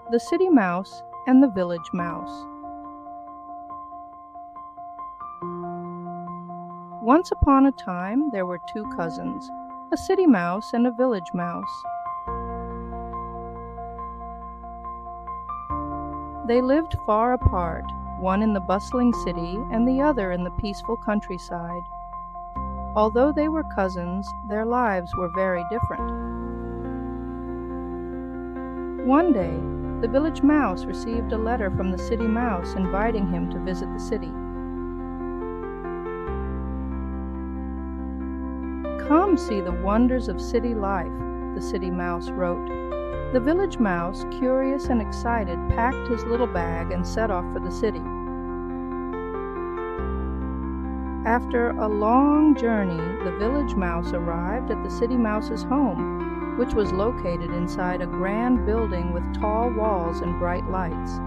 The City Mouse and the Village Mouse. Once upon a time, there were two cousins, a city mouse and a village mouse. They lived far apart, one in the bustling city and the other in the peaceful countryside. Although they were cousins, their lives were very different. One day, the village mouse received a letter from the city mouse inviting him to visit the city. "Come see the wonders of city life," the city mouse wrote. The village mouse, curious and excited, packed his little bag and set off for the city. After a long journey, the village mouse arrived at the city mouse's home, which was located inside a grand building with tall walls and bright lights.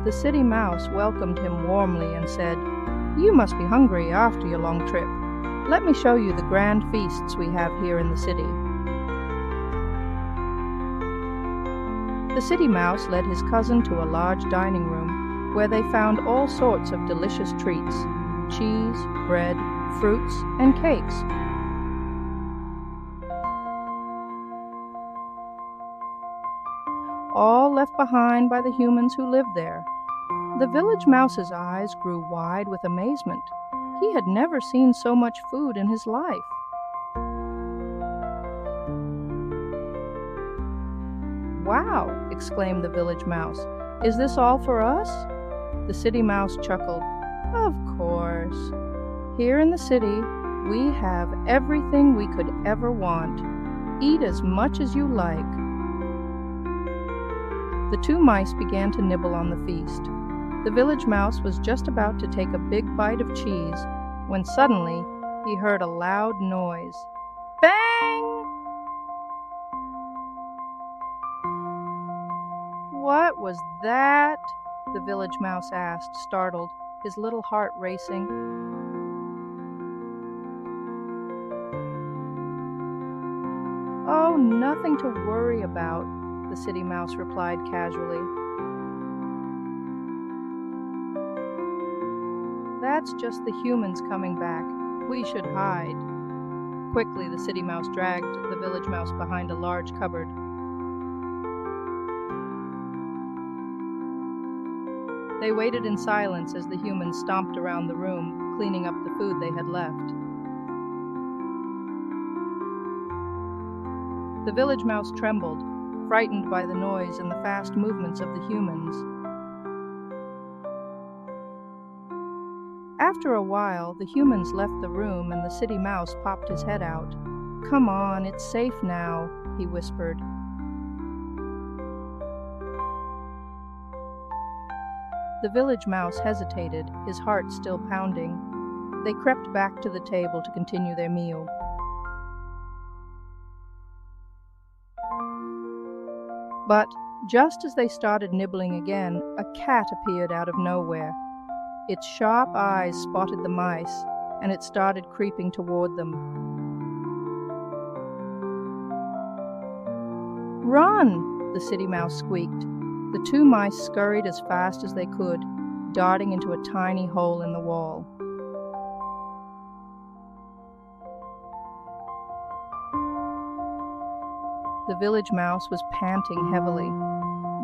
The city mouse welcomed him warmly and said, "You must be hungry after your long trip. Let me show you the grand feasts we have here in the city." The city mouse led his cousin to a large dining room, where they found all sorts of delicious treats: cheese, bread, fruits, and cakes. All left behind by the humans who lived there. The village mouse's eyes grew wide with amazement. He had never seen so much food in his life. "Wow!" exclaimed the village mouse. "Is this all for us?" The city mouse chuckled. "Of course. Here in the city, we have everything we could ever want. Eat as much as you like." The two mice began to nibble on the feast. The village mouse was just about to take a big bite of cheese when suddenly he heard a loud noise. Bang! "What was that?" the village mouse asked, startled, his little heart racing. "Oh, nothing to worry about," the city mouse replied casually. "That's just the humans coming back. We should hide." Quickly, the city mouse dragged the village mouse behind a large cupboard. They waited in silence as the humans stomped around the room, cleaning up the food they had left. The village mouse trembled, frightened by the noise and the fast movements of the humans. After a while, the humans left the room and the city mouse popped his head out. "Come on, it's safe now," he whispered. The village mouse hesitated, his heart still pounding. They crept back to the table to continue their meal. But just as they started nibbling again, a cat appeared out of nowhere. Its sharp eyes spotted the mice, and it started creeping toward them. "Run!" the city mouse squeaked. The two mice scurried as fast as they could, darting into a tiny hole in the wall. The village mouse was panting heavily.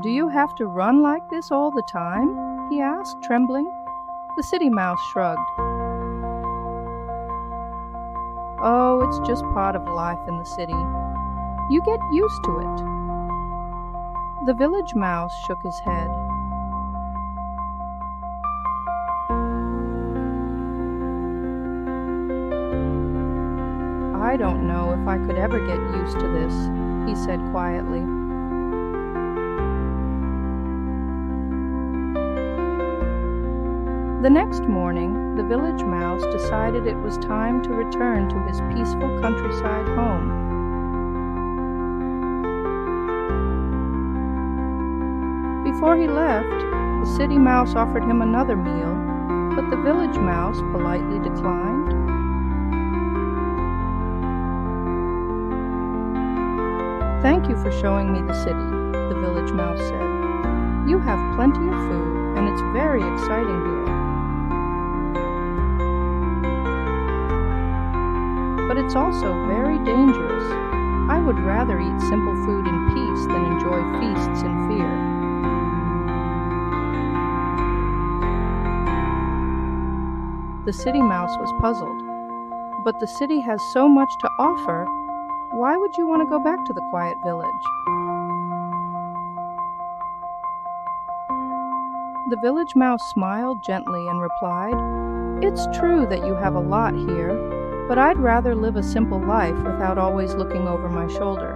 "Do you have to run like this all the time?" he asked, trembling. The city mouse shrugged. "Oh, it's just part of life in the city. You get used to it." The village mouse shook his head. "I don't know if I could ever get used to this," he said quietly. The next morning, the village mouse decided it was time to return to his peaceful countryside home. Before he left, the city mouse offered him another meal, but the village mouse politely declined. "Thank you for showing me the city," the village mouse said. "You have plenty of food, and it's very exciting here. But it's also very dangerous. I would rather eat simple food in peace than enjoy feasts in fear." The city mouse was puzzled. "But the city has so much to offer. Why would you want to go back to the quiet village?" The village mouse smiled gently and replied, "It's true that you have a lot here, but I'd rather live a simple life without always looking over my shoulder."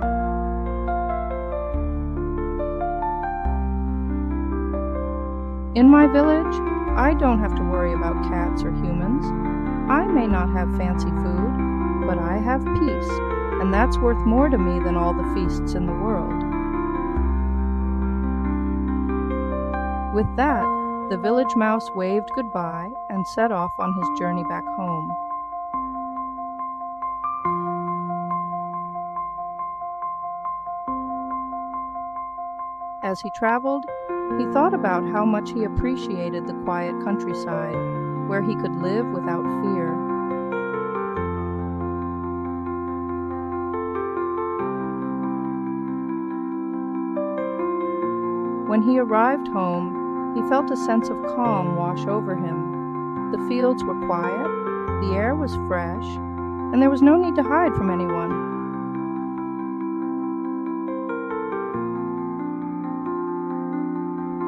"In my village, I don't have to worry about cats or humans. I may not have fancy food, but I have peace, and that's worth more to me than all the feasts in the world." With that, the village mouse waved goodbye and set off on his journey back home. As he traveled, he thought about how much he appreciated the quiet countryside, where he could live without fear. When he arrived home, he felt a sense of calm wash over him. The fields were quiet, the air was fresh, and there was no need to hide from anyone.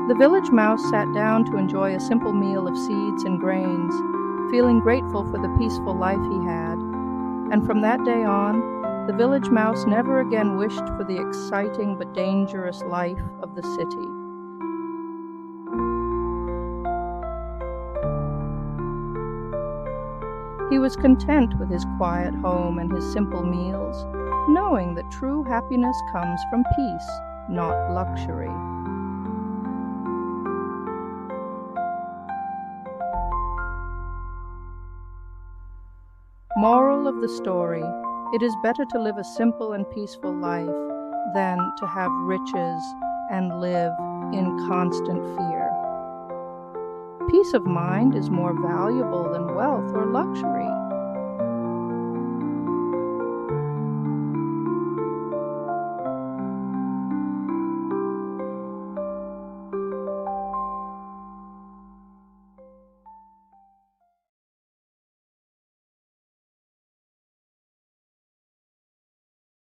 The village mouse sat down to enjoy a simple meal of seeds and grains, feeling grateful for the peaceful life he had. And from that day on, the village mouse never again wished for the exciting but dangerous life of the city. He was content with his quiet home and his simple meals, knowing that true happiness comes from peace, not luxury. Moral of the story: it is better to live a simple and peaceful life than to have riches and live in constant fear. Peace of mind is more valuable than wealth or luxury.